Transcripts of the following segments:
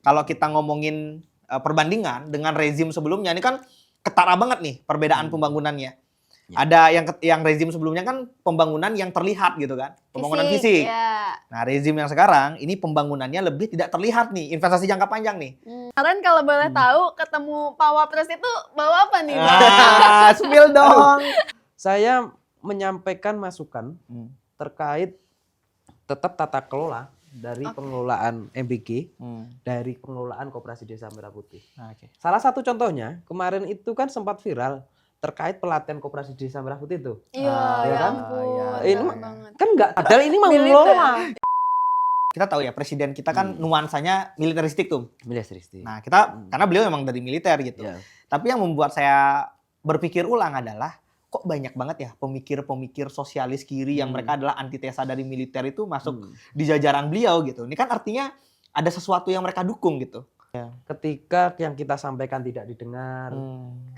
kalau kita ngomongin perbandingan dengan rezim sebelumnya, ini kan ketara banget nih perbedaan pembangunannya. Ya. Ada yang rezim sebelumnya kan pembangunan yang terlihat gitu kan, pembangunan fisik. Ya. Nah rezim yang sekarang ini pembangunannya lebih tidak terlihat nih, investasi jangka panjang nih. Kalian kalau boleh tahu ketemu Pak Wapres itu bawa apa nih? Spill dong. Saya menyampaikan masukan terkait tetap tata kelola dari pengelolaan MBG, dari pengelolaan Koperasi Desa Merah Putih. Salah satu contohnya kemarin itu kan sempat viral terkait pelatihan Koperasi Desa Merah Putih itu. Iya, ya kan? Ini kan enggak, padahal ini mau mengelola. Kita tahu ya presiden kita kan nuansanya militeristik tuh. Militeristik. Nah kita karena beliau memang dari militer gitu. Yeah. Tapi yang membuat saya berpikir ulang adalah kok banyak banget ya pemikir-pemikir sosialis kiri yang mereka adalah antitesa dari militer itu masuk di jajaran beliau gitu. Ini kan artinya ada sesuatu yang mereka dukung gitu. Ketika yang kita sampaikan tidak didengar,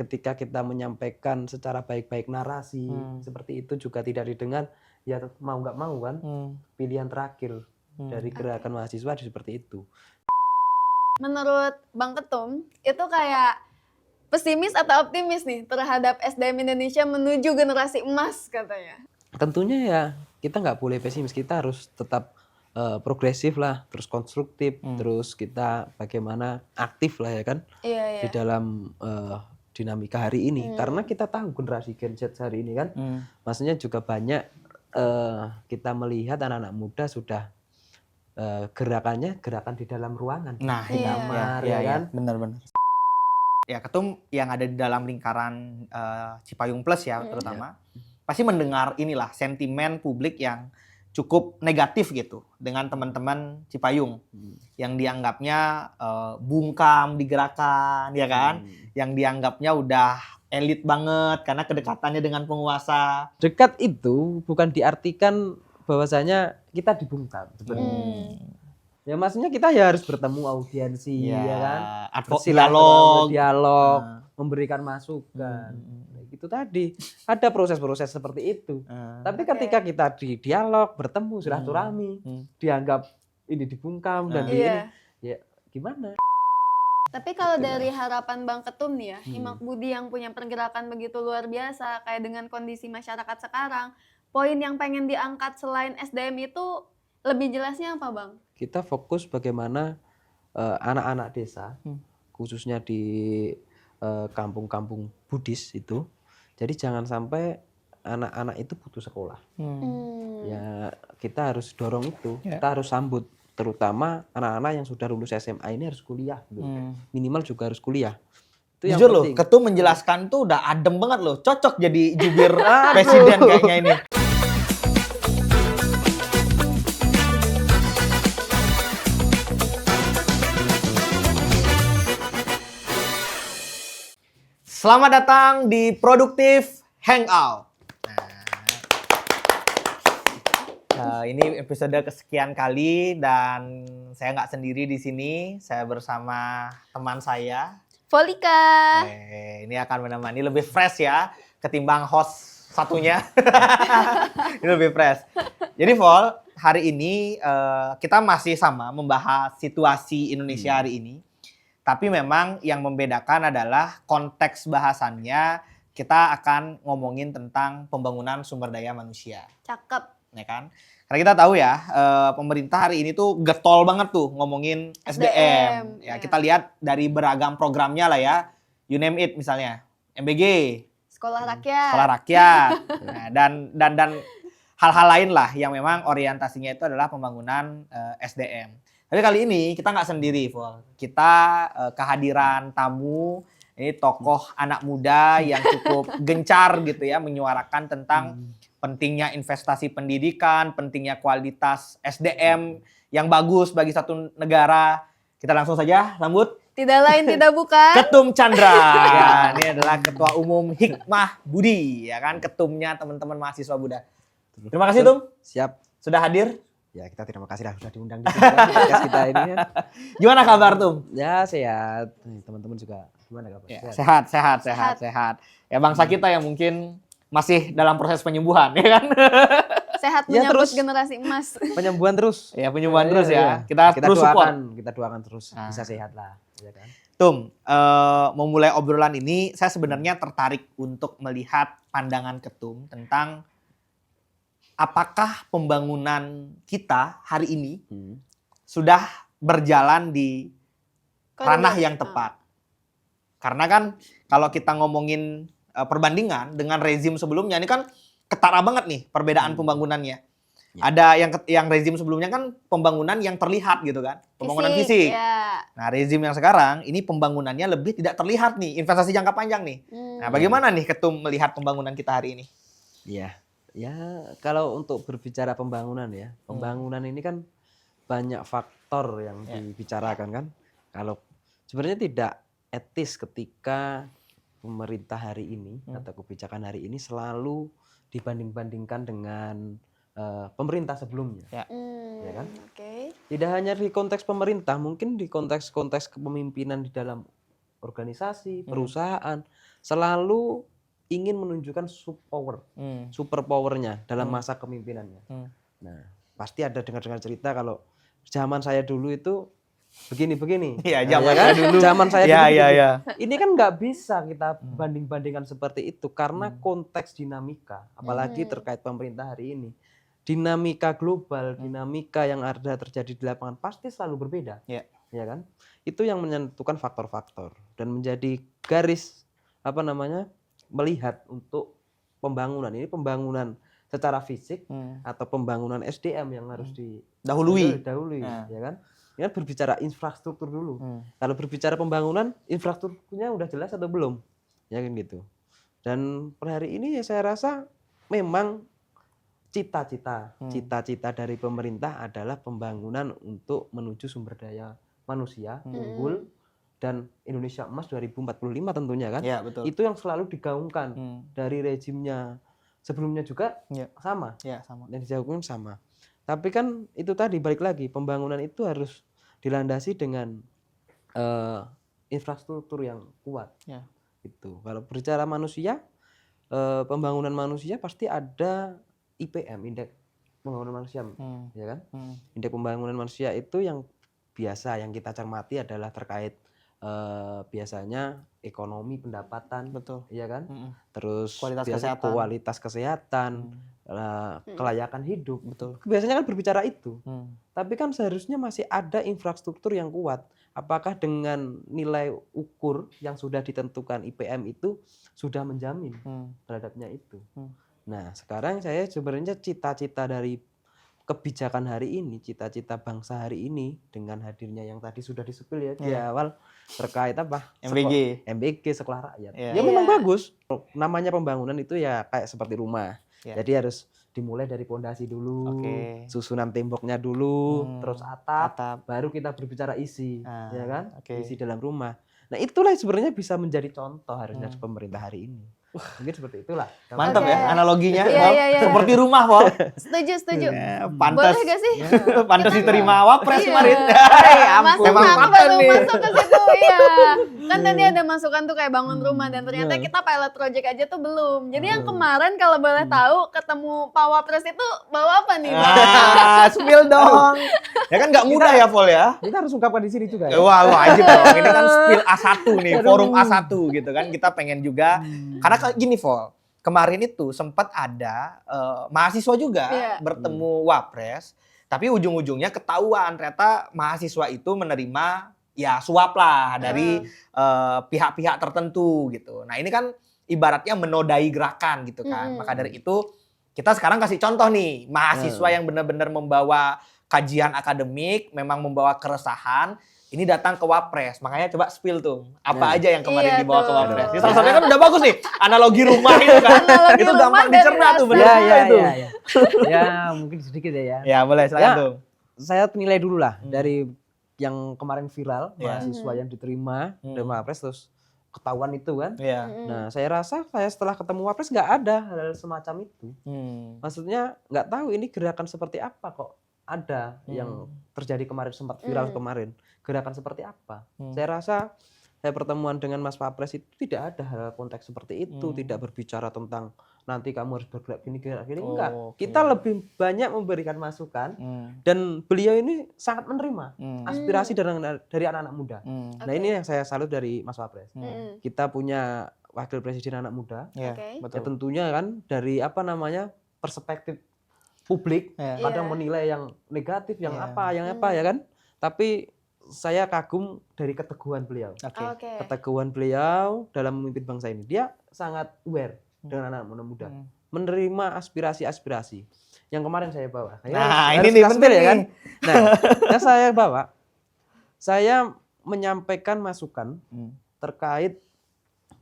ketika kita menyampaikan secara baik-baik narasi seperti itu juga tidak didengar, ya mau nggak mau kan pilihan terakhir dari gerakan mahasiswa seperti itu. Menurut Bang Ketum itu kayak pesimis atau optimis nih terhadap SDM Indonesia menuju generasi emas katanya? Tentunya ya kita nggak boleh pesimis, kita harus tetap progresif lah, terus konstruktif, terus kita bagaimana aktif lah ya kan di dalam dinamika hari ini. Karena kita tahu generasi Gen Z hari ini kan, maksudnya juga banyak kita melihat anak-anak muda sudah gerakannya gerakan di dalam ruangan, di kamar ya kan. Benar-benar. Ya Ketum yang ada di dalam lingkaran Cipayung Plus ya terutama pasti mendengar inilah sentimen publik yang cukup negatif gitu dengan teman-teman Cipayung yang dianggapnya bungkam di gerakan ya kan, yang dianggapnya udah elit banget karena kedekatannya dengan penguasa. Dekat itu bukan diartikan bahwasanya kita dibungkam sebenarnya. Ya maksudnya kita ya harus bertemu audiensi ya kan, dialog, memberikan masukan. Itu tadi ada proses-proses seperti itu. Tapi ketika kita di dialog, bertemu, silaturahmi, dianggap ini dibungkam dan ini ya gimana? Tapi kalau dari harapan Bang Ketum nih ya, Himak Budi yang punya pergerakan begitu luar biasa kayak dengan kondisi masyarakat sekarang, poin yang pengen diangkat selain SDM itu lebih jelasnya apa Bang? Kita fokus bagaimana anak-anak desa, khususnya di kampung-kampung Buddhis itu, jadi jangan sampai anak-anak itu putus sekolah. Ya kita harus dorong itu, kita harus sambut, terutama anak-anak yang sudah lulus SMA ini harus kuliah, minimal juga harus kuliah. Itu jujur loh, Ketum menjelaskan tuh udah adem banget loh, cocok jadi jubir presiden kayaknya ini. Selamat datang di Produktif Hangout. Nah, ini episode kesekian kali dan saya nggak sendiri di sini. Saya bersama teman saya, Volika. Ini akan menemani, lebih fresh ya ketimbang host satunya. Ini lebih fresh. Jadi Vol, hari ini kita masih sama membahas situasi Indonesia hari ini. Tapi memang yang membedakan adalah konteks bahasannya kita akan ngomongin tentang pembangunan sumber daya manusia. Cakep. Ya kan? Karena kita tahu ya, pemerintah hari ini tuh getol banget tuh ngomongin SDM. Ya, kita lihat dari beragam programnya lah ya. You name it misalnya, MBG, Sekolah Rakyat. Sekolah Rakyat. Nah, dan hal-hal lain lah yang memang orientasinya itu adalah pembangunan SDM. Tapi kali ini kita nggak sendiri, Vol. Kita kehadiran tamu, ini tokoh anak muda yang cukup gencar gitu ya, menyuarakan tentang pentingnya investasi pendidikan, pentingnya kualitas SDM yang bagus bagi satu negara. Kita langsung saja sambut. Tidak lain tidak bukan. Ketum Chandra. Ya, ini adalah Ketua Umum Hikmah Budi, ya kan, ketumnya teman-teman mahasiswa Buddha. Terima kasih, Tum. Siap. Sudah hadir. Ya kita terima kasih lah sudah diundang di sini podcast kita ini. Gimana kabar Tum? Ya sehat. Teman-teman juga gimana kabar? Ya, sehat. Ya bangsa kita yang mungkin masih dalam proses penyembuhan, ya kan? sehat Ya, menyambut terus. generasi emas. Penyembuhan terus. Ya penyembuhan terus Iya, ya. Kita terus support. kita doakan terus Nah. bisa sehat lah, ya kan? Tum, memulai obrolan ini saya sebenarnya tertarik untuk melihat pandangan Ketum tentang apakah pembangunan kita hari ini sudah berjalan di ranah yang tepat. Karena kan kalau kita ngomongin perbandingan dengan rezim sebelumnya, ini kan ketara banget nih perbedaan pembangunannya. Ya. Ada yang rezim sebelumnya kan pembangunan yang terlihat gitu kan, pembangunan fisik. Ya. Nah, rezim yang sekarang ini pembangunannya lebih tidak terlihat nih, investasi jangka panjang nih. Nah, bagaimana nih Ketum melihat pembangunan kita hari ini? Iya. Ya, kalau untuk berbicara pembangunan ya, pembangunan ini kan banyak faktor yang dibicarakan kan. Kalau sebenarnya tidak etis ketika pemerintah hari ini atau kebijakan hari ini selalu dibanding-bandingkan dengan pemerintah sebelumnya. Ya kan? Oke. Tidak hanya di konteks pemerintah, mungkin di konteks kepemimpinan di dalam organisasi, perusahaan, selalu ingin menunjukkan super powernya dalam masa kepemimpinannya. Nah, pasti ada dengar-dengar cerita kalau zaman saya dulu itu begini-begini. Iya, Nah, zaman ya kan? saya dulu. Zaman saya Iya, dulu. iya, begini. iya. Ini kan nggak bisa kita banding-bandingkan seperti itu karena konteks dinamika, apalagi terkait pemerintah hari ini. Dinamika global, dinamika yang ada terjadi di lapangan pasti selalu berbeda. Ya. Ya kan? Itu yang menentukan faktor-faktor dan menjadi garis melihat untuk pembangunan. Ini pembangunan secara fisik atau pembangunan SDM yang harus Dahului. ya kan? Ini kan berbicara infrastruktur dulu. Kalau berbicara pembangunan, infrastrukturnya udah jelas atau belum? Ya kan gitu. Dan per hari ini ya saya rasa memang cita-cita dari pemerintah adalah pembangunan untuk menuju sumber daya manusia unggul dan Indonesia Emas 2045 tentunya kan. Ya, betul. Itu yang selalu digaungkan dari rezimnya sebelumnya juga sama. Ya, sama. Dan digaungkan sama. Tapi kan itu tadi balik lagi pembangunan itu harus dilandasi dengan infrastruktur yang kuat. Ya. Itu. Kalau berbicara manusia, pembangunan manusia pasti ada IPM, indeks pembangunan manusia, ya kan? Indeks pembangunan manusia itu yang biasa yang kita cermati adalah terkait biasanya ekonomi, pendapatan, Betul. ya kan? Terus Kualitas kesehatan. kelayakan hidup. Betul. Biasanya kan berbicara itu. Tapi kan seharusnya masih ada infrastruktur yang kuat. Apakah dengan nilai ukur yang sudah ditentukan IPM itu sudah menjamin terhadapnya itu? Nah, sekarang saya sebenarnya cita-cita dari kebijakan hari ini, cita-cita bangsa hari ini dengan hadirnya yang tadi sudah disepil ya di awal terkait apa? MBG sekolah rakyat. Ya memang bagus. Namanya pembangunan itu ya kayak seperti rumah. Jadi harus dimulai dari pondasi dulu, susunan temboknya dulu, terus atap, baru kita berbicara isi, ya kan? Isi dalam rumah. Nah, itulah sebenarnya bisa menjadi contoh harusnya pemerintah hari ini. Mungkin seperti itulah. Mantap ya analoginya. Iya. Seperti rumah, Pol. Setuju. Pantas. Boleh gak sih? Pantas diterima wapres kemarin. Aku baru masuk ke situ ya. Kan tadi ada masukan tuh kayak bangun rumah dan ternyata kita pilot project aja tuh belum. Jadi yang kemarin kalau boleh tahu ketemu Pak Wapres itu bawa apa nih? Spill dong. Ya kan nggak mudah ya, Pol ya. Kita harus ungkapkan di sini juga ya. Wah, wajib dong. Ini kan spill A1 nih, forum A1 gitu kan. Kita pengen juga karena gini, Vol. Kemarin itu sempat ada mahasiswa juga bertemu Wapres, tapi ujung-ujungnya ketahuan ternyata mahasiswa itu menerima ya suap lah dari pihak-pihak tertentu gitu. Nah, ini kan ibaratnya menodai gerakan gitu kan. Maka dari itu kita sekarang kasih contoh nih, mahasiswa yang benar-benar membawa kajian akademik, memang membawa keresahan, ini datang ke Wapres. Makanya coba spill tuh. Apa aja yang kemarin dibawa ke Wapres. Ini salah satunya kan udah bagus nih. Analogi rumah itu kan. Itu gampang dicerna tuh benar itu. Ya, mungkin sedikit ya. Ya, boleh silakan tuh. Saya nilai dulu lah dari yang kemarin viral, mahasiswa yang diterima dari Wapres terus ketahuan itu kan. Nah, saya rasa saya setelah ketemu Wapres nggak ada hal semacam itu. Maksudnya nggak tahu ini gerakan seperti apa kok ada yang terjadi kemarin sempat viral kemarin. Gerakan seperti apa? Saya rasa saya pertemuan dengan Mas Wapres itu tidak ada hal konteks seperti itu, tidak berbicara tentang nanti kamu harus bergerak gini enggak. Kita lebih banyak memberikan masukan dan beliau ini sangat menerima aspirasi dari anak-anak muda. Nah, ini yang saya salut dari Mas Wapres. Kita punya wakil presiden anak muda. Ya tentunya kan dari perspektif publik kadang menilai yang negatif, yang apa ya kan. Tapi saya kagum dari keteguhan beliau. Keteguhan beliau dalam memimpin bangsa ini. Dia sangat aware dengan anak muda. Menerima aspirasi-aspirasi. Yang kemarin saya bawa. Ini nih penting ya kan. Nah, yang saya bawa, saya menyampaikan masukan terkait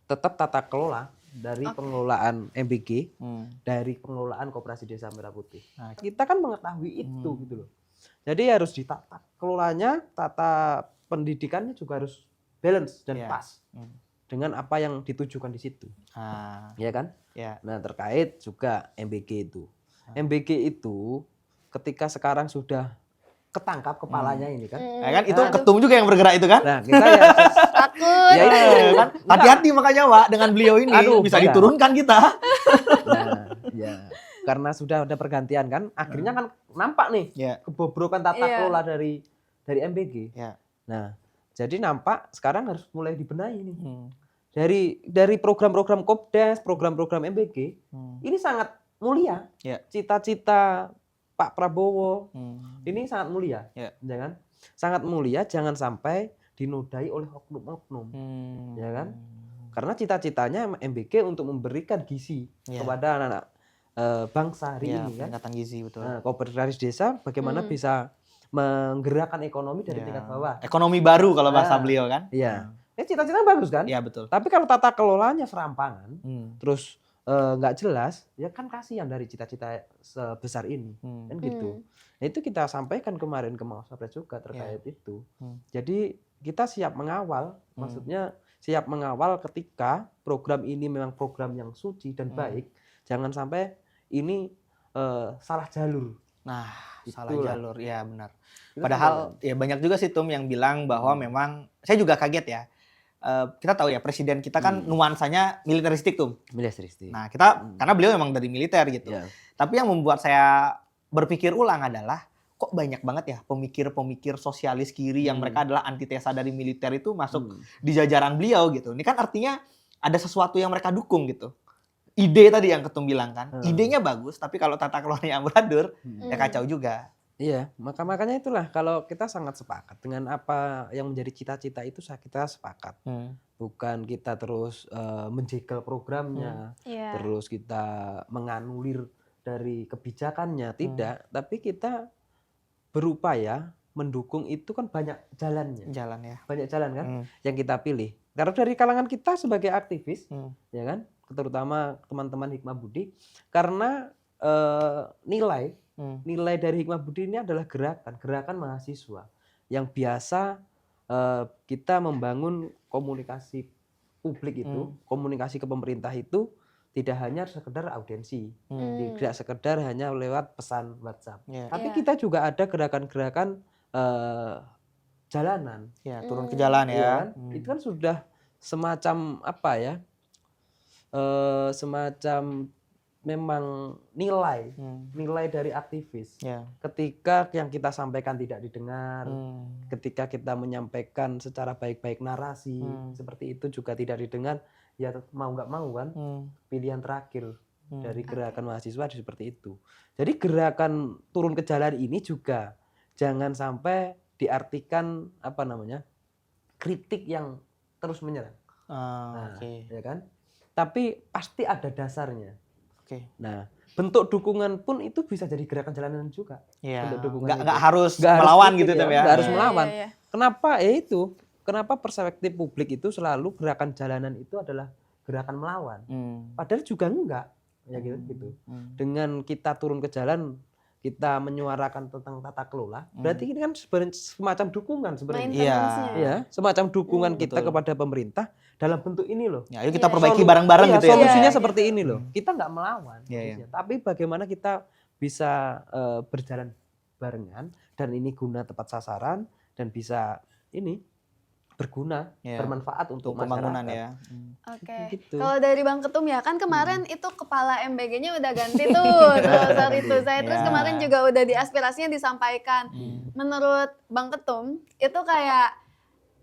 tetap tata kelola dari pengelolaan MBG, dari pengelolaan Koperasi Desa Merah Putih. Kita kan mengetahui itu gitu loh. Jadi harus ditata kelolanya, tata pendidikannya juga harus balance dan pas dengan apa yang ditujukan di situ. Ya kan? Nah, terkait juga MBG itu. MBG itu ketika sekarang sudah ketangkap kepalanya ini kan. Kan itu ketum juga yang bergerak itu kan? Nah, kita ya takut. Ya itu kan. Hati-hati makanya, Pak, dengan beliau ini bisa diturunkan kita. Nah, ya. Karena sudah ada pergantian kan, akhirnya kan nampak nih kebobrokan tata kelola dari MBG. Nah, jadi nampak sekarang harus mulai dibenahi nih. Dari program-program Kopdes, program-program MBG, ini sangat mulia. Cita-cita Pak Prabowo ini sangat mulia, jangan sangat mulia, jangan sampai dinodai oleh oknum-oknum, ya kan? Karena cita-citanya MBG untuk memberikan gizi kepada anak-anak bangsa hari ini kan. Peningkatan gizi betul. Nah, Koperasi Desa bagaimana bisa menggerakkan ekonomi dari tingkat bawah. Ekonomi baru kalau bahasa beliau kan. Iya. Cita-cita bagus kan? Iya betul. Tapi kalau tata kelolanya serampangan, terus nggak jelas, ya kan kasihan dari cita-cita sebesar ini, kan gitu. Nah, itu kita sampaikan kemarin ke Mas Wapres juga terkait itu. Jadi kita siap mengawal, maksudnya siap mengawal ketika program ini memang program yang suci dan baik, jangan sampai ini salah jalur. Nah, salah jalur, ya benar. Padahal ya banyak juga sih Tum yang bilang bahwa memang, saya juga kaget ya. Kita tahu ya presiden kita kan nuansanya militeristik Tum. Militeristik. Nah kita karena beliau memang dari militer gitu. Tapi yang membuat saya berpikir ulang adalah kok banyak banget ya pemikir-pemikir sosialis kiri yang mereka adalah antitesa dari militer itu masuk di jajaran beliau gitu. Ini kan artinya ada sesuatu yang mereka dukung gitu. Ide tadi yang Ketum bilang kan, idenya bagus tapi kalau tata kelolanya amburadul ya kacau juga. Iya, makanya itulah kalau kita sangat sepakat dengan apa yang menjadi cita-cita itu, kita sepakat. Bukan kita terus menjegal programnya, terus kita menganulir dari kebijakannya, tidak. Tapi kita berupaya mendukung itu kan banyak jalannya. Banyak jalan kan yang kita pilih. Karena dari kalangan kita sebagai aktivis, ya kan, terutama teman-teman Hikmah Budi, karena nilai dari Hikmah Budi ini adalah gerakan mahasiswa yang biasa kita membangun komunikasi publik itu, komunikasi ke pemerintah itu tidak hanya sekedar audiensi, tidak sekedar hanya lewat pesan WhatsApp, tapi kita juga ada gerakan-gerakan jalanan, turun ke jalan ya. Kan? Itu kan sudah semacam semacam memang nilai dari aktivis. Ketika yang kita sampaikan tidak didengar, ketika kita menyampaikan secara baik-baik narasi seperti itu juga tidak didengar, ya mau nggak mau kan pilihan terakhir dari gerakan mahasiswa seperti itu. Jadi gerakan turun ke jalan ini juga jangan sampai diartikan kritik yang terus menyerang. Ya kan? Tapi pasti ada dasarnya. Nah, bentuk dukungan pun itu bisa jadi gerakan jalanan juga. Nggak harus melawan gitu ya. Nggak harus melawan. Kenapa? Kenapa perspektif publik itu selalu gerakan jalanan itu adalah gerakan melawan. Padahal juga enggak. Ya gitu. Dengan kita turun ke jalan, kita menyuarakan tentang tata kelola, berarti ini kan semacam dukungan sebenarnya. Semacam dukungan kita kepada pemerintah dalam bentuk ini loh. Ayo kita perbaiki bareng-bareng gitu ya. Solusinya seperti ini loh. Kita nggak melawan, tapi bagaimana kita bisa berjalan barengan dan ini guna tepat sasaran dan bisa berguna, Ya. bermanfaat untuk pembangunan masyarakat. ya. Oke. Gitu. Kalau dari Bang Ketum ya kan kemarin itu kepala MBG-nya udah ganti tuh. Sorry itu saya. Terus Ya. kemarin juga udah aspirasinya disampaikan. Menurut Bang Ketum itu kayak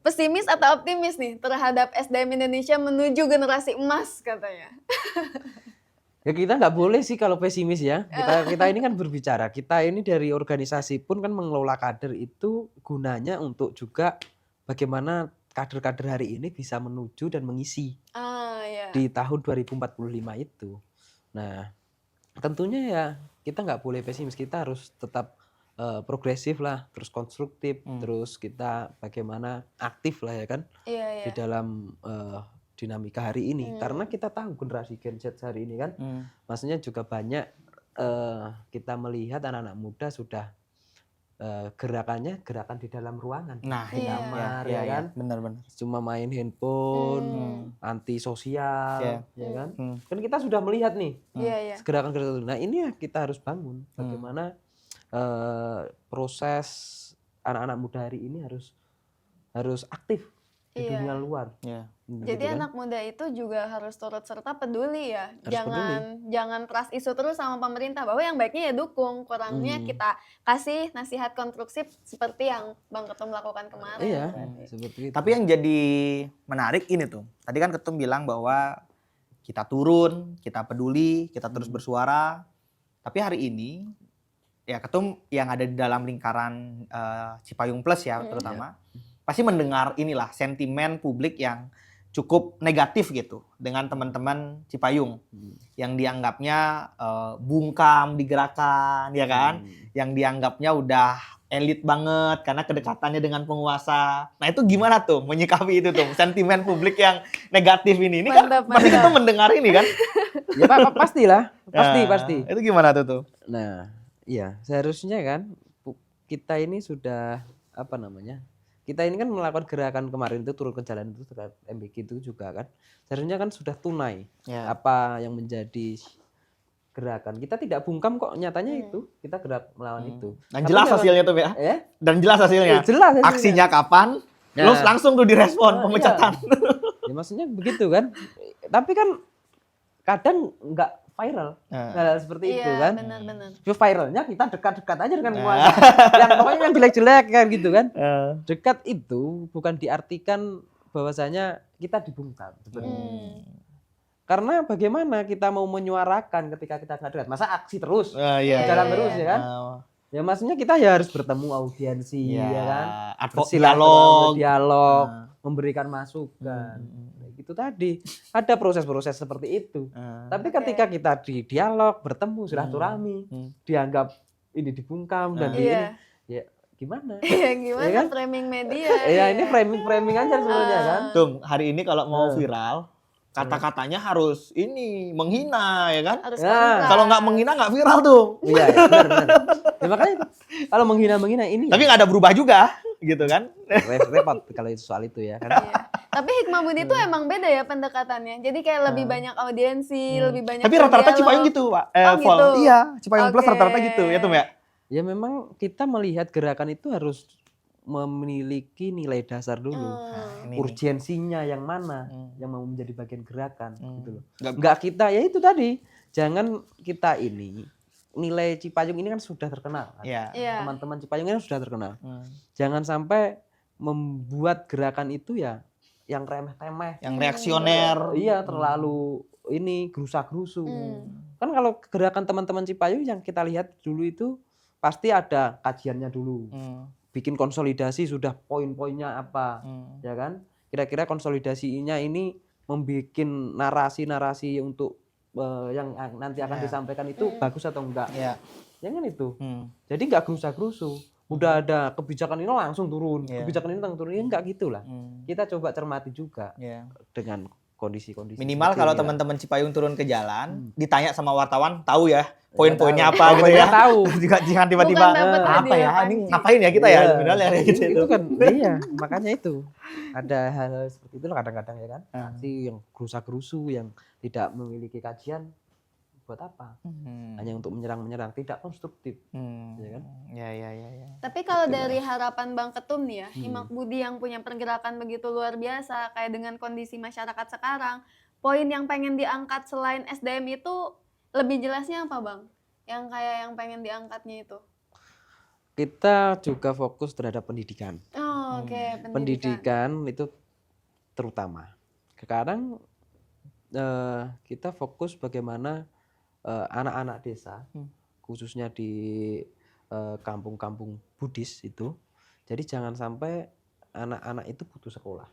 pesimis atau optimis nih terhadap SDM Indonesia menuju generasi emas katanya? Ya kita nggak boleh sih kalau pesimis ya. Kita ini kan berbicara. Kita ini dari organisasi pun kan mengelola kader itu gunanya untuk juga bagaimana kader-kader hari ini bisa menuju dan mengisi Ya. di tahun 2045 itu. Nah, tentunya ya kita nggak boleh pesimis. Kita harus tetap progresif lah, terus konstruktif, terus kita bagaimana aktif lah ya kan Iya. di dalam dinamika hari ini. Karena kita tahu generasi Gen Z hari ini kan, maksudnya juga banyak kita melihat anak-anak muda sudah gerakan di dalam ruangan, Nah, di kamar ya kan, benar-benar. cuma main handphone, anti sosial, ya kan. Kan kita sudah melihat nih Iya. gerakan-gerakan. Nah ini ya kita harus bangun bagaimana proses anak-anak muda hari ini harus aktif di dunia luar. Ya. Jadi gitu kan. anak muda itu juga harus turut serta peduli ya. Harus Jangan keras isu terus sama pemerintah bahwa yang baiknya ya dukung, kurangnya kita kasih nasihat konstruktif seperti yang Bang Ketum lakukan kemarin. Iya, berarti. seperti itu. Tapi yang jadi menarik ini tuh. Tadi kan Ketum bilang bahwa kita turun, kita peduli, kita terus bersuara. Tapi hari ini ya Ketum yang ada di dalam lingkaran Cipayung Plus ya terutama pasti mendengar inilah sentimen publik yang cukup negatif gitu dengan teman-teman Cipayung yang dianggapnya bungkam di gerakan ya kan, yang dianggapnya udah elit banget karena kedekatannya dengan penguasa. Nah itu gimana tuh menyikapi itu tuh sentimen publik yang negatif ini? Ini kan pasti kita mendengar ini kan? Ya pastilah, pasti. Itu gimana tuh? Nah, iya seharusnya kan kita ini sudah apa namanya? Kita ini kan melakukan gerakan kemarin itu turun ke jalan itu terhadap MBG itu juga kan. Seharusnya kan sudah tunai apa yang menjadi gerakan. Kita tidak bungkam kok nyatanya itu. Kita gerak melawan itu. Dan jelas hasilnya tuh ya. Dan jelas hasilnya. Jelas hasilnya. Aksinya kapan? Terus langsung tuh direspon pemecatan. Ya maksudnya begitu kan. Tapi kan kadang nggak viral hal seperti itu kan. Benar. Viralnya kita dekat-dekat aja dengan penguasa. Yang pokoknya yang jelek-jelek kan gitu kan. Dekat itu bukan diartikan bahwasanya kita dibungkam sebenarnya. Karena bagaimana kita mau menyuarakan ketika kita nggak dekat? Masa aksi terus, jalan terus ya kan? Ya maksudnya kita ya harus bertemu audiensi ya kan, dialog, memberikan masukan. Itu tadi ada proses-proses seperti itu. Tapi ketika kita di dialog, bertemu, silaturahmi, dianggap ini dibungkam dan ini ya gimana? Gimana ya kan? Framing media? Ya ini framing aja sebenarnya kan. Tuh hari ini kalau mau viral kata-katanya harus ini menghina ya kan? Kalau nggak menghina nggak viral tuh. Iya, benar. Ya, makanya kalau menghina ini. Tapi nggak ada berubah juga, gitu kan? Repot kalau itu soal itu ya kan. Tapi Hikmah Budi itu emang beda ya pendekatannya. Jadi kayak lebih banyak audiensi, lebih banyak. Tapi rata-rata Cipayung gitu, Pak. Gitu. Iya, Cipayung Plus rata-rata gitu ya tuh ya. Ya memang kita melihat gerakan itu harus memiliki nilai dasar dulu, urgensinya yang mana yang mau menjadi bagian gerakan gitu loh. Enggak kita ya itu tadi, jangan kita ini nilai Cipayung ini kan sudah terkenal kan? Teman-teman Cipayung ini sudah terkenal. Jangan sampai membuat gerakan itu ya yang remeh-temeh, yang reaksioner. Iya, terlalu ini gerusa-gerusu. Kan kalau gerakan teman-teman Cipayung yang kita lihat dulu itu pasti ada kajiannya dulu. Bikin konsolidasi sudah poin-poinnya apa, ya kan? Kira-kira konsolidasinya ini membuat narasi-narasi untuk yang nanti akan disampaikan itu bagus atau enggak? Ya kan itu. Jadi enggak gerusa-gerusu. Udah ada kebijakan ini langsung turun, kebijakan ini langsung turun, ya enggak gitulah. Kita coba cermati juga dengan kondisi-kondisi. Minimal kalau teman-teman Cipayung turun ke jalan, ditanya sama wartawan, tahu ya poin-poinnya apa gitu ya. Tahu. Jangan tiba-tiba apa ya, ini ngapain ya kita ya sebenarnya gitu. Itu kan iya, makanya itu. Ada hal seperti itu kadang-kadang ya kan. Aksi yang gerusa-gerusu yang tidak memiliki kajian buat apa? Hanya untuk menyerang, tidak konstruktif, ya kan? Ya. Tapi kalau dari harapan Bang Ketum nih ya, Himak Budi yang punya pergerakan begitu luar biasa, kayak dengan kondisi masyarakat sekarang, poin yang pengen diangkat selain SDM itu lebih jelasnya apa Bang? Yang kayak yang pengen diangkatnya itu? Kita juga fokus terhadap pendidikan. Oh, oke, Pendidikan itu terutama. Sekarang kita fokus bagaimana anak-anak desa, khususnya di kampung-kampung Buddhis itu, jadi jangan sampai anak-anak itu putus sekolah.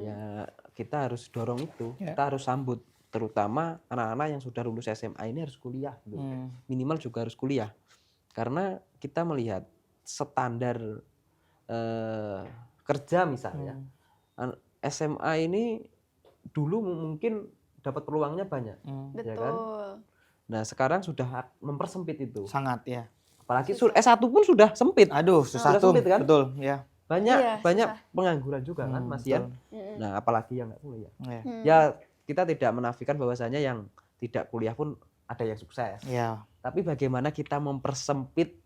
Ya kita harus dorong itu, kita harus sambut, terutama anak-anak yang sudah lulus SMA ini harus kuliah, gitu. Minimal juga harus kuliah, karena kita melihat standar kerja misalnya, SMA ini dulu mungkin dapat peluangnya banyak, ya kan? Nah sekarang sudah mempersempit itu. Sangat ya. Apalagi S1 pun sudah sempit. Aduh, susah Sudah tuh. sempit kan? Betul, ya. Banyak Susah. pengangguran juga kan, Mas Ian. Nah apalagi yang nggak kuliah. Ya. Ya kita tidak menafikan bahwasanya yang tidak kuliah pun ada yang sukses. Ya. Tapi bagaimana kita mempersempit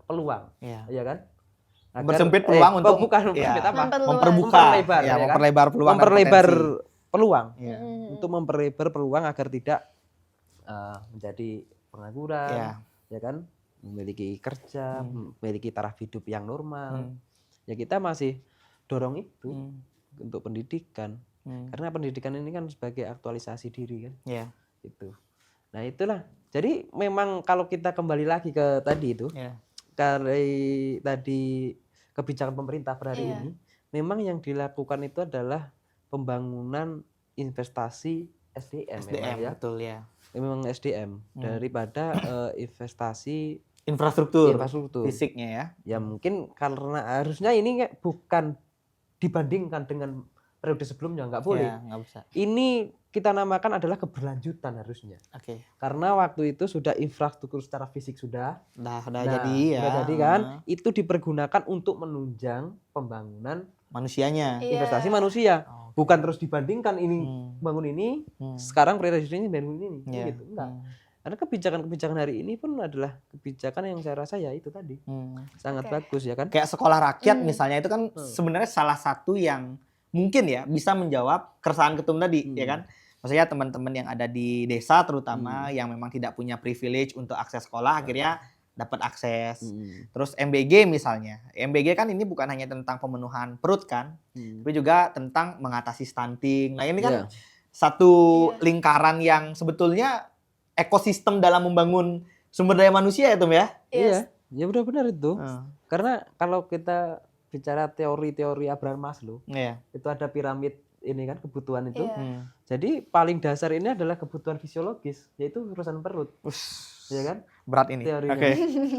peluang, ya kan? Bersempit peluang untuk bukan mempersempit apa? Memperbuka, memperlebar, ya, kan? memperlebar peluang, memperlebar peluang, untuk memperlebar peluang agar tidak menjadi pengangguran, ya kan? Memiliki kerja, memiliki taraf hidup yang normal. Ya kita masih dorong itu untuk pendidikan, karena pendidikan ini kan sebagai aktualisasi diri kan. Itu. Nah itulah. Jadi memang kalau kita kembali lagi ke tadi itu. Tadi kebijakan pemerintah per hari ini, memang yang dilakukan itu adalah pembangunan investasi SDM memang, ya. Betul ya. Memang SDM daripada investasi infrastruktur fisiknya ya. Ya mungkin karena harusnya ini bukan dibandingkan dengan periode sebelumnya, nggak boleh. Ya, nggak bisa. Ini kita namakan adalah keberlanjutan harusnya. Karena waktu itu sudah infrastruktur secara fisik sudah jadi ya. Sudah jadi kan, itu dipergunakan untuk menunjang pembangunan manusianya, investasi manusia. Bukan terus dibandingkan ini bangun ini, sekarang prioritasnya bangun ini, gitu. Enggak. Karena kebijakan-kebijakan hari ini pun adalah kebijakan yang saya rasa ya itu tadi sangat bagus ya kan. Kayak sekolah rakyat misalnya itu kan sebenarnya salah satu yang mungkin ya bisa menjawab keresahan Ketum tadi, ya kan? Maksudnya teman-teman yang ada di desa terutama yang memang tidak punya privilege untuk akses sekolah akhirnya dapat akses. Terus MBG misalnya. MBG kan ini bukan hanya tentang pemenuhan perut kan, tapi juga tentang mengatasi stunting. Nah, ini kan satu lingkaran yang sebetulnya ekosistem dalam membangun sumber daya manusia ya, Tum ya? Iya, ya benar-benar itu. Karena kalau kita bicara teori-teori Abraham Maslow, itu ada piramid ini kan kebutuhan itu. Jadi paling dasar ini adalah kebutuhan fisiologis, yaitu urusan perut. Ya kan? Berat ini. Teorinya.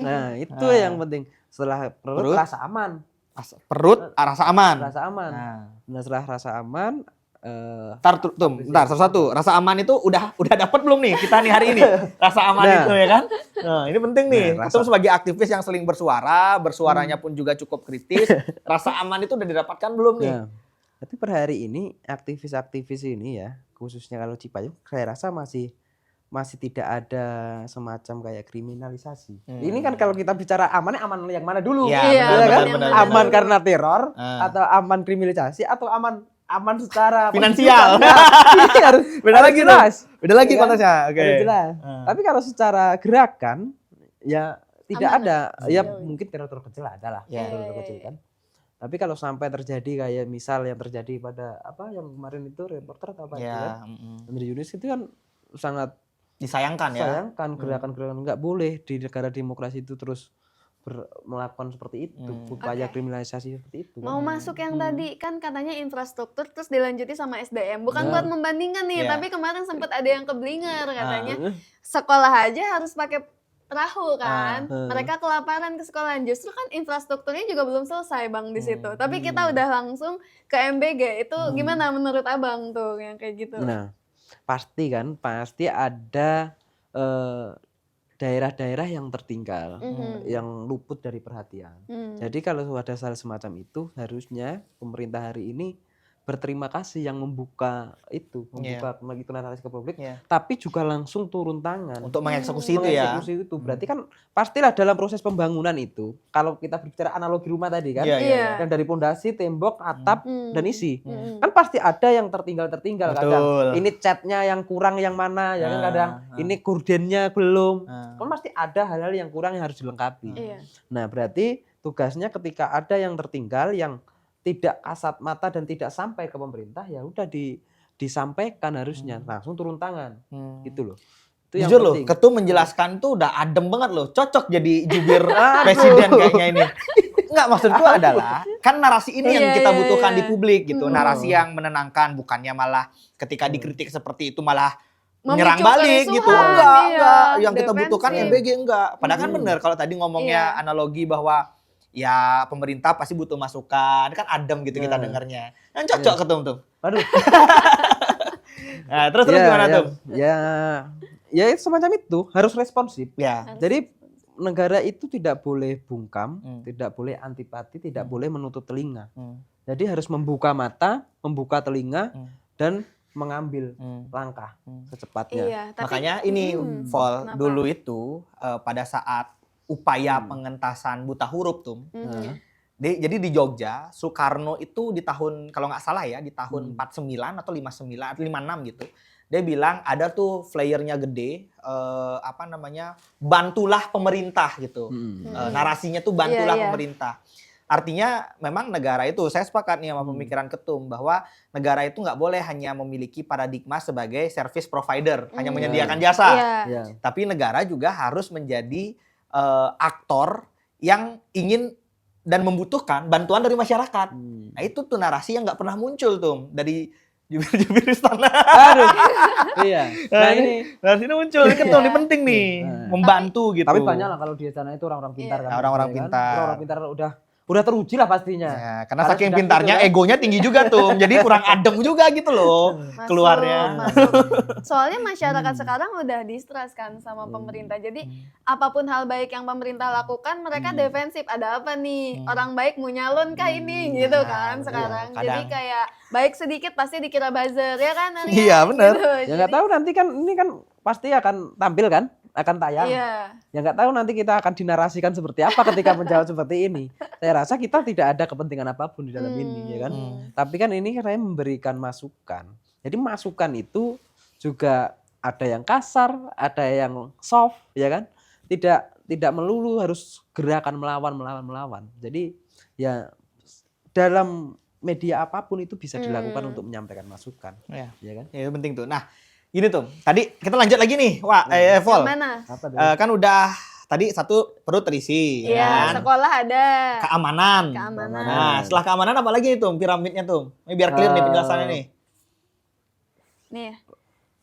Nah, itu yang penting. Setelah perut rasa aman. Perut rasa aman. Rasa aman. Nah, setelah rasa aman bentar, satu-satu. Rasa aman itu udah dapat belum nih kita nih hari ini? Rasa aman itu ya kan? Nah, ini penting nih. Kita sebagai aktivis yang sering bersuaranya pun juga cukup kritis. Rasa aman itu udah didapatkan belum nih? Tapi per hari ini aktivis-aktivis ini ya, khususnya kalau Cipayung, saya rasa masih tidak ada semacam kayak kriminalisasi. Ini kan kalau kita bicara aman yang mana dulu? Benar. Aman karena teror atau aman kriminalisasi atau aman secara finansial. Beda lagi jelas. Beda lagi konteksnya. Jelas. Tapi kalau secara gerakan ya tidak ada. Ya mungkin teror kecil ada lah. Teror kecil kan. Tapi kalau sampai terjadi kayak misal yang terjadi pada yang kemarin itu reporter atau apa itu kan. Andri Yunus itu kan sangat disayangkan ya. Sayangkan gerakan-gerakan nggak boleh di negara demokrasi itu terus melakukan seperti itu, upaya kriminalisasi seperti itu. Mau masuk yang tadi kan katanya infrastruktur terus dilanjuti sama SDM. Bukan buat membandingkan nih, tapi kemarin sempat ada yang keblinger katanya sekolah aja harus pakai perahu kan. Mereka kelaparan ke sekolahan. Justru kan infrastrukturnya juga belum selesai Bang di situ. Tapi kita udah langsung ke MBG. Itu gimana menurut Abang tuh yang kayak gitu? Nah, pasti ada daerah-daerah yang tertinggal, yang luput dari perhatian. Jadi kalau ada hal semacam itu, harusnya pemerintah hari ini berterima kasih yang membuka itu narasi ke publik, Iya. tapi juga langsung turun tangan Untuk mengeksekusi itu ya. mengeksekusi itu. Berarti kan pastilah dalam proses pembangunan itu, kalau kita berbicara analogi rumah tadi kan, Iya. yang dari pondasi, tembok, atap, dan isi, Mm-mm. kan pasti ada yang tertinggal Betul. kadang. Ini catnya yang kurang yang mana, ya kan kadang. Ini gordennya belum, kan pasti ada hal-hal yang kurang yang harus dilengkapi. Iya. Nah berarti tugasnya ketika ada yang tertinggal, yang tidak kasat mata dan tidak sampai ke pemerintah, ya udah disampaikan harusnya, langsung turun tangan, gitu loh. Itu yang Jujur loh, penting. Ketum menjelaskan tuh udah adem banget loh, cocok jadi jubir presiden kayaknya ini. Enggak, maksudku adalah kan narasi ini yang kita butuhkan di publik gitu, narasi yang menenangkan, bukannya malah ketika dikritik seperti itu malah menyerang Memicu balik kerusuhan, gitu. Enggak. Yang kita defensif. butuhkan MBG enggak. Padahal kan benar kalau tadi ngomongnya analogi bahwa ya pemerintah pasti butuh masukan, kan adem gitu kita dengarnya. Yang cocok Ketum tuh. Aduh. Nah, terus gimana tuh? Ya itu semacam itu, harus responsif. Ya. Jadi negara itu tidak boleh bungkam, tidak boleh antipati, tidak boleh menutup telinga. Jadi harus membuka mata, membuka telinga, dan mengambil langkah secepatnya. Iya, tapi, Makanya ini Vol, kenapa? dulu itu pada saat upaya pengentasan buta huruf tuh. Jadi di Jogja, Soekarno itu di tahun kalau nggak salah ya di tahun 49 atau 59 atau 56 gitu. Dia bilang ada tuh flyernya gede, bantulah pemerintah gitu. Narasinya tuh bantulah pemerintah. Artinya memang negara itu, saya sepakat nih sama pemikiran Ketum bahwa negara itu nggak boleh hanya memiliki paradigma sebagai service provider, hanya menyediakan jasa. Iya. Tapi negara juga harus menjadi aktor yang ingin dan membutuhkan bantuan dari masyarakat. Nah itu tuh narasi yang nggak pernah muncul tuh dari jubir-jubir istana. Aduh. Iya. Nah ini narasi ini muncul, Ketum ini penting nih, membantu gitu. tapi banyak lah kalau di sana itu orang-orang pintar kan. Orang-orang Ya kan? pintar. Orang-orang pintar udah teruji lah pastinya. Ya, karena Kalau saking sudah pintarnya gitu kan. egonya tinggi juga tuh. Jadi kurang adem juga gitu loh keluarnya. Masuk. Soalnya masyarakat sekarang udah distrust kan sama pemerintah. Jadi apapun hal baik yang pemerintah lakukan, mereka defensif. Ada apa nih? Orang baik mau nyalon kah ini? Gitu kan sekarang. kadang. Jadi kayak baik sedikit pasti dikira buzzer ya kan? Arya? Iya, benar. Gitu. Ya nggak tahu nanti kan ini kan pasti akan tampil kan, akan tayang. Iya. Ya nggak tahu nanti kita akan dinarasikan seperti apa ketika menjawab seperti ini. Saya rasa kita tidak ada kepentingan apapun di dalam ini, ya kan. Tapi kan ini saya memberikan masukan. Jadi masukan itu juga ada yang kasar, ada yang soft, ya kan. Tidak melulu harus gerakan melawan. Jadi ya dalam media apapun itu bisa dilakukan untuk menyampaikan masukan. Ya. Ya kan? Ya, itu penting tuh. Nah, gini tuh. Tadi kita lanjut lagi nih. Wah, Vol. Yang mana? Apa tuh? Kan udah tadi satu perut terisi. Iya, kan? sekolah ada. Keamanan. Keamanan. Nah, setelah keamanan apa lagi nih tuh piramidnya tuh? Ini biar clear nih penjelasannya nih. Nih.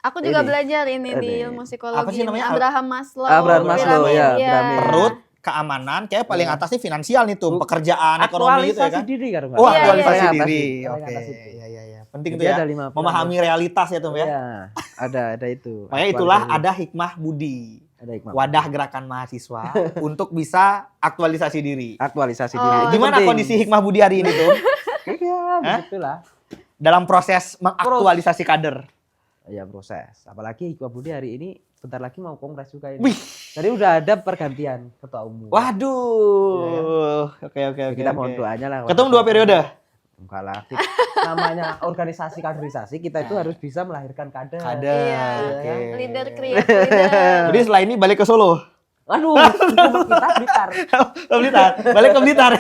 Aku juga Ini. belajar ini di ilmu psikologi. Apa sih namanya? Abraham Maslow. Abraham Maslow, piramid. ya, Iya. piramid. Perut, keamanan, kayak paling atas nih finansial nih tuh, pekerjaan, ekonomi gitu ya kan. Aktualisasi diri kan. Wah, Iya, aktualisasi iya. diri. Paling Oke. atas itu. Iya. Penting Jadi tuh ya. ada 5 Memahami realitas ya tuh ya. Iya, ada itu. Makanya itulah Aktualisasi. ada hikmah budi. Ada hikmah. Wadah gerakan mahasiswa untuk bisa aktualisasi diri. Aktualisasi Oh, diri. Itu Gimana penting. kondisi hikmah budi hari ini tuh Iya, begitulah. dalam proses mengaktualisasi kader? Ya proses. Apalagi Hikmah Budi hari ini bentar lagi mau kongres juga ini. Wih. Jadi udah ada pergantian ketua umum. Waduh. Oke. Kita mohon doanya lah. Ketum 2 periode. Enggak lah. Namanya organisasi kaderisasi kita itu harus bisa melahirkan kader. Iya. Oke. Leader create leader. Jadi setelah ini balik ke Solo. Aduh, itu kita Blitar. Blitar. Balik ke Blitar.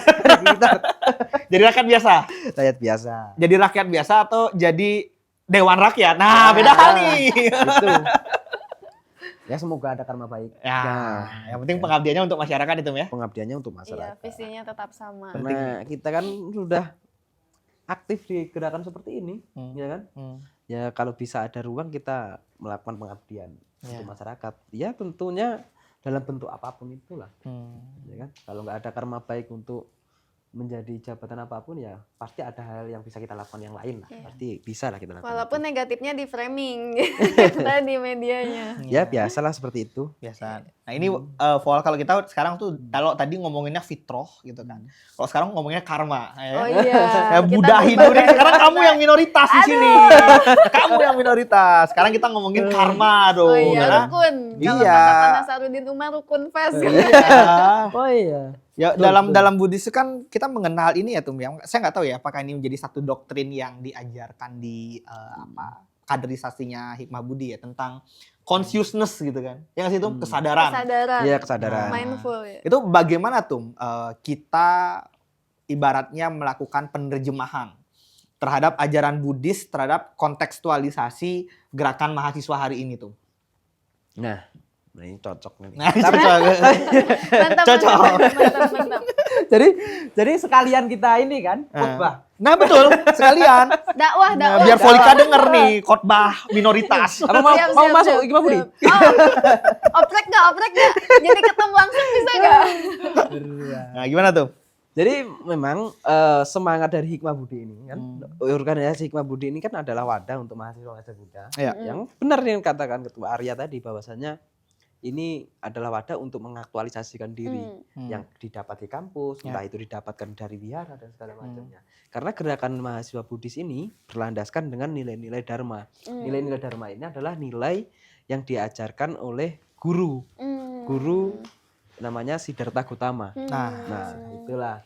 Jadi rakyat biasa. Rakyat biasa. Jadi rakyat biasa atau jadi dewan rakyat. Nah, beda hal nih. Itu. Ya semoga ada karma baik. Ya, Nah, yang penting pengabdiannya untuk masyarakat itu ya. pengabdiannya untuk Iya, masyarakat. visinya tetap sama. Karena kita kan sudah aktif di gerakan seperti ini, ya kan? Ya kalau bisa ada ruang kita melakukan pengabdian untuk masyarakat. Ya tentunya dalam bentuk apapun itulah, ya kan? Kalau nggak ada karma baik untuk menjadi jabatan apapun ya pasti ada hal yang bisa kita lakukan yang lain lah. Iya. Pasti bisa lah kita lakukan. Walaupun itu. negatifnya di framing tadi medianya. Ya biasalah seperti itu. Biasa. Nah ini Vol, kalau kita sekarang tuh kalau tadi ngomonginnya fitroh gitu kan. Kalau sekarang ngomonginnya karma. Oh iya. Ya, Buddha hidup. Sekarang kamu yang minoritas di sini. Kamu yang minoritas. Sekarang kita ngomongin karma dong. Oh iya, ya. rukun. Kalau Iya. kata Pak Nasarudin Umar, rukun fest. Iya. Oh iya. Ya dalam Buddhis kan kita mengenal ini ya Tum ya. Saya nggak tahu ya apakah ini menjadi satu doktrin yang diajarkan di kaderisasinya Hikmah Budi ya tentang consciousness gitu kan. Yang sih Tum kesadaran. Kesadaran. Iya kesadaran. Mindful ya. Itu bagaimana Tum kita ibaratnya melakukan penerjemahan terhadap ajaran Buddhis terhadap kontekstualisasi gerakan mahasiswa hari ini Tum. Nah ini cocok nih. Nah, cocok. Mantap, Cocok. mantap. Jadi sekalian kita ini kan khotbah. Nah betul, sekalian. Dakwah. Nah, biar Volika denger nih khotbah minoritas. Apa mau masuk Hikmah Budi? Oprek nggak? Jadi ketemu langsung bisa nggak? Nah gimana tuh? Jadi memang semangat dari Hikmah Budi ini kan, organisasi Hikmah Budi ini kan adalah wadah untuk mahasiswa Buddha. Iya. Yang benar yang katakan Ketua Arya tadi bahwasanya ini adalah wadah untuk mengaktualisasikan diri yang didapat di kampus, entah itu didapatkan dari wihara dan segala macamnya. Karena gerakan mahasiswa Buddhis ini berlandaskan dengan nilai-nilai Dharma. Nilai-nilai Dharma ini adalah nilai yang diajarkan oleh guru. Guru namanya Siddhartha Gautama. Nah, itulah.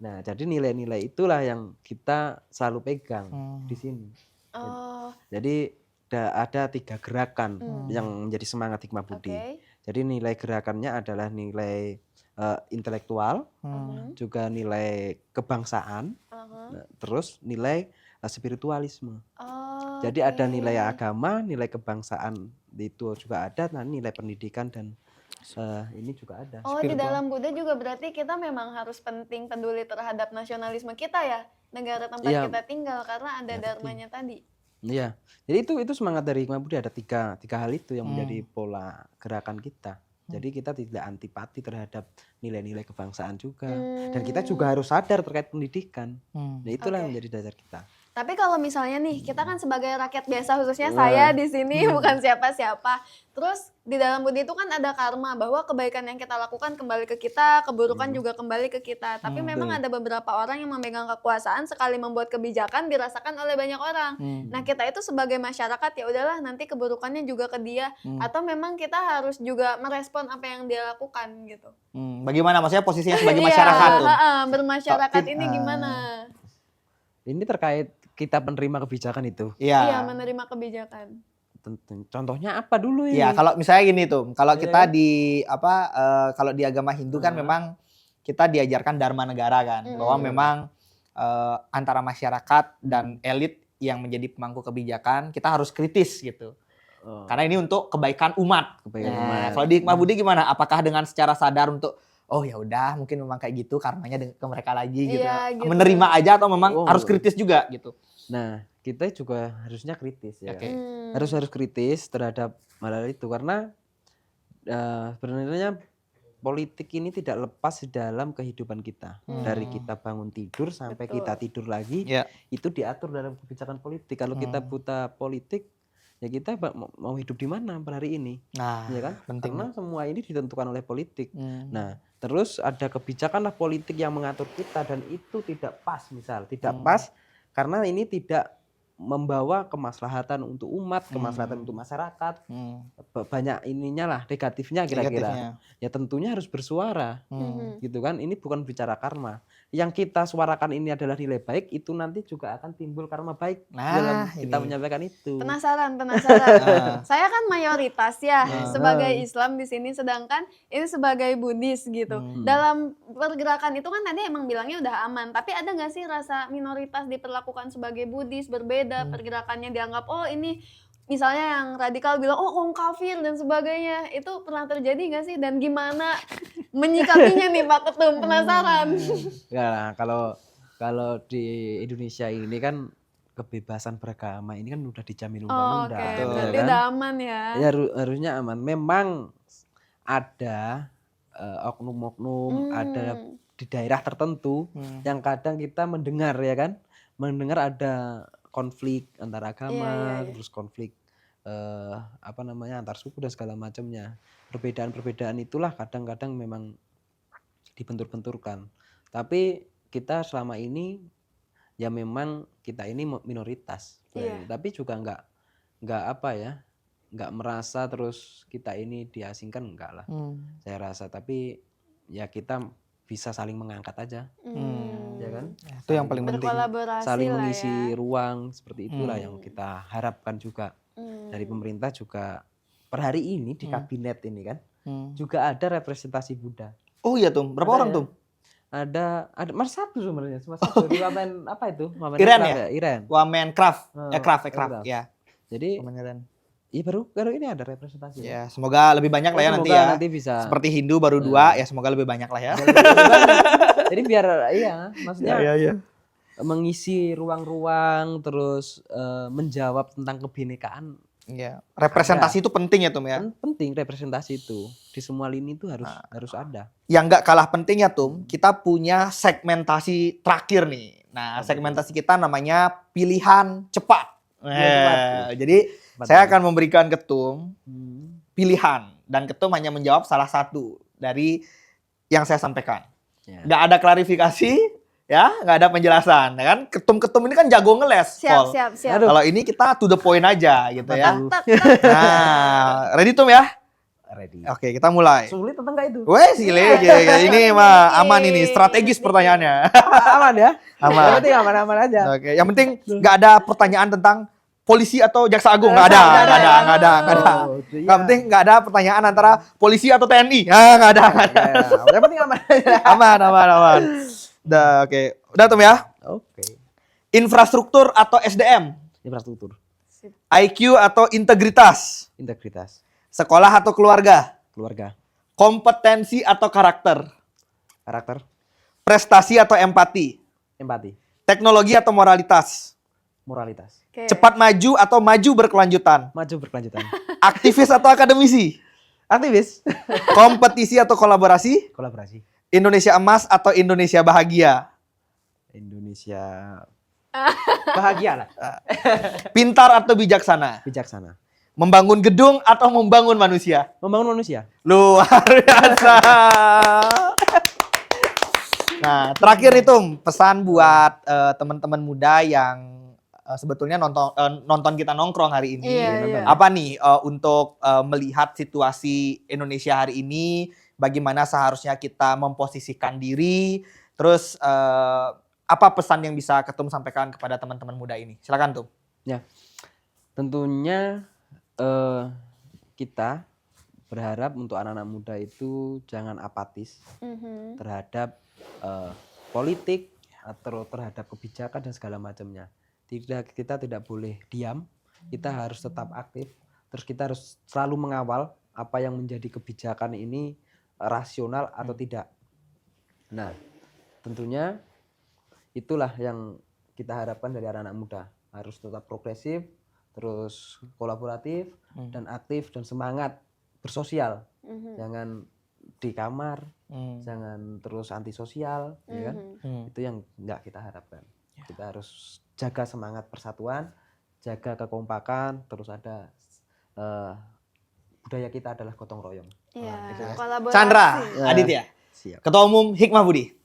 Nah, jadi nilai-nilai itulah yang kita selalu pegang di sini. Oh. Jadi ada 3 gerakan yang menjadi semangat Hikmah Budi. Okay. Jadi nilai gerakannya adalah nilai intelektual, juga nilai kebangsaan, terus nilai spiritualisme. Oh, Jadi ada nilai agama, nilai kebangsaan itu juga ada, nah nilai pendidikan dan ini juga ada. Oh, di dalam Buddha juga berarti kita memang harus penting peduli terhadap nasionalisme kita ya, negara tempat kita tinggal karena ada dharmanya tadi. Iya, jadi itu semangat dari Hikmah Budi, ada tiga hal itu yang menjadi pola gerakan kita. Jadi kita tidak antipati terhadap nilai-nilai kebangsaan juga, dan kita juga harus sadar terkait pendidikan. Nah itulah yang menjadi dasar kita. Tapi kalau misalnya nih, kita kan sebagai rakyat biasa, khususnya saya di sini bukan siapa-siapa. Terus di dalam Buddha itu kan ada karma, bahwa kebaikan yang kita lakukan kembali ke kita, keburukan juga kembali ke kita. Tapi memang ada beberapa orang yang memegang kekuasaan, sekali membuat kebijakan dirasakan oleh banyak orang. Nah kita itu sebagai masyarakat ya udahlah nanti keburukannya juga ke dia. Atau memang kita harus juga merespon apa yang dia lakukan gitu. Bagaimana maksudnya posisinya sebagai masyarakat tuh? Bermasyarakat ini gimana? Ini terkait kita penerima kebijakan itu. Iya, menerima kebijakan. Contohnya apa dulu ini? Iya, kalau misalnya gini tuh, kalau kita di kalau di agama Hindu kan memang kita diajarkan dharma negara kan, bahwa memang antara masyarakat dan elit yang menjadi pemangku kebijakan kita harus kritis gitu. Karena ini untuk kebaikan umat. Kalau di Hikmah Budi gimana? Apakah dengan secara sadar untuk oh ya udah mungkin memang kayak gitu karmanya ke mereka lagi gitu. Gitu. Menerima aja atau memang harus kritis juga gitu. Nah, kita juga harusnya kritis ya. Okay. Harus kritis terhadap hal itu karena sebenarnya politik ini tidak lepas di dalam kehidupan kita. Dari kita bangun tidur sampai kita tidur lagi, itu diatur dalam kebijakan politik. Kalau kita buta politik, ya kita mau hidup di mana per hari ini? Nah, ya kan? penting. Karena semua ini ditentukan oleh politik. Nah, terus ada kebijakan politik yang mengatur kita dan itu tidak pas, tidak pas karena ini tidak membawa kemaslahatan untuk umat, kemaslahatan untuk masyarakat. Banyak ininya lah, negatifnya kira-kira. Ya tentunya harus bersuara. Gitu kan? Ini bukan bicara karma. Yang kita suarakan ini adalah nilai baik, itu nanti juga akan timbul karma baik dalam kita menyampaikan itu. Penasaran. Saya kan mayoritas ya sebagai Islam di sini, sedangkan ini sebagai Buddhis gitu. Dalam pergerakan itu kan tadi emang bilangnya udah aman, tapi ada nggak sih rasa minoritas diperlakukan sebagai Buddhis berbeda, pergerakannya dianggap oh ini misalnya yang radikal bilang oh kaum kafir dan sebagainya, itu pernah terjadi nggak sih dan gimana menyikapinya nih Pak Ketum? Penasaran. Ya kalau di Indonesia ini kan kebebasan beragama ini kan udah dijamin undang-undang. Oke, berarti udah aman ya. Ya harusnya aman. Memang ada oknum-oknum, ada di daerah tertentu yang kadang kita mendengar ya kan, mendengar ada konflik antar agama, terus konflik antar suku dan segala macamnya. Perbedaan-perbedaan itulah kadang-kadang memang dibentur-benturkan. Tapi kita selama ini ya memang kita ini minoritas, tapi juga nggak merasa terus kita ini diasingkan, enggak lah. Saya rasa, tapi ya kita bisa saling mengangkat aja, ya kan? Itu yang paling penting. Saling mengisi ruang, seperti itulah yang kita harapkan juga dari pemerintah juga. Per hari ini di kabinet ini kan juga ada representasi Buddha. Oh iya Tum, berapa orang Tum? Ada mas satu sebenarnya, cuma satu di Wamen apa itu? Iren ya? Iren. Wamencraft, Craft ya. Jadi iya baru ini ada representasi. Ya, semoga lebih banyak lah ya nanti ya. Nanti bisa. Seperti Hindu baru 2, ya semoga lebih banyak lah ya. Jadi biar maksudnya ya. Mengisi ruang-ruang, terus menjawab tentang kebinekaan. Iya, representasi itu penting ya Tum ya. Penting representasi itu di semua lini itu harus ada. Yang nggak kalah penting ya Tum, kita punya segmentasi terakhir nih. Nah, segmentasi kita namanya pilihan cepat. Jadi saya akan memberikan Ketum pilihan dan Ketum hanya menjawab salah satu dari yang saya sampaikan. Nggak ada klarifikasi, ya, nggak ada penjelasan, ya kan? Ketum-ketum ini kan jago ngeles. Siap. Kalau ini kita to the point aja, gitu ya. Nah, ready Tum ya? Ready. Oke, kita mulai. Sulit atau enggak itu? Weh, ini mah aman ini, strategis pertanyaannya. Aman ya? Aman. Yang penting aman-aman aja. Oke, yang penting nggak ada pertanyaan tentang polisi atau jaksa agung, nggak ada. Yang penting nggak ada pertanyaan antara polisi atau TNI, nggak ada. Yang penting aman aja. Aman. Oke. Udah Tum ya? Oke. Infrastruktur atau SDM? Infrastruktur. IQ atau integritas? Integritas. Sekolah atau keluarga? Keluarga. Kompetensi atau karakter? Karakter. Prestasi atau empati? Empati. Teknologi atau moralitas? Moralitas. Cepat maju atau maju berkelanjutan? Maju berkelanjutan. Aktivis atau akademisi? Aktivis. Kompetisi atau kolaborasi? Kolaborasi. Indonesia emas atau Indonesia bahagia? Indonesia bahagia lah. Pintar atau bijaksana? Bijaksana. Membangun gedung atau membangun manusia? Membangun manusia. Luar biasa. Nah, terakhir nih Tum, pesan buat teman-teman muda yang sebetulnya nonton kita nongkrong hari ini. Iya. Apa nih untuk melihat situasi Indonesia hari ini, bagaimana seharusnya kita memposisikan diri, terus apa pesan yang bisa Ketum sampaikan kepada teman-teman muda ini? Silakan Tum. Ya, tentunya kita berharap untuk anak-anak muda itu jangan apatis terhadap politik atau terhadap kebijakan dan segala macamnya. Kita tidak boleh diam, kita harus tetap aktif. Terus kita harus selalu mengawal apa yang menjadi kebijakan ini rasional atau tidak. Nah, tentunya itulah yang kita harapkan dari anak-anak muda. Harus tetap progresif, terus kolaboratif dan aktif dan semangat bersosial. Jangan di kamar, jangan terus antisosial, ya kan? Itu yang nggak kita harapkan. Kita harus jaga semangat persatuan, jaga kekompakan, terus ada budaya kita adalah gotong royong. Iya, Gitu ya. kolaborasi. Chandra Aditya, Siap. Ketua Umum Hikmah Budi.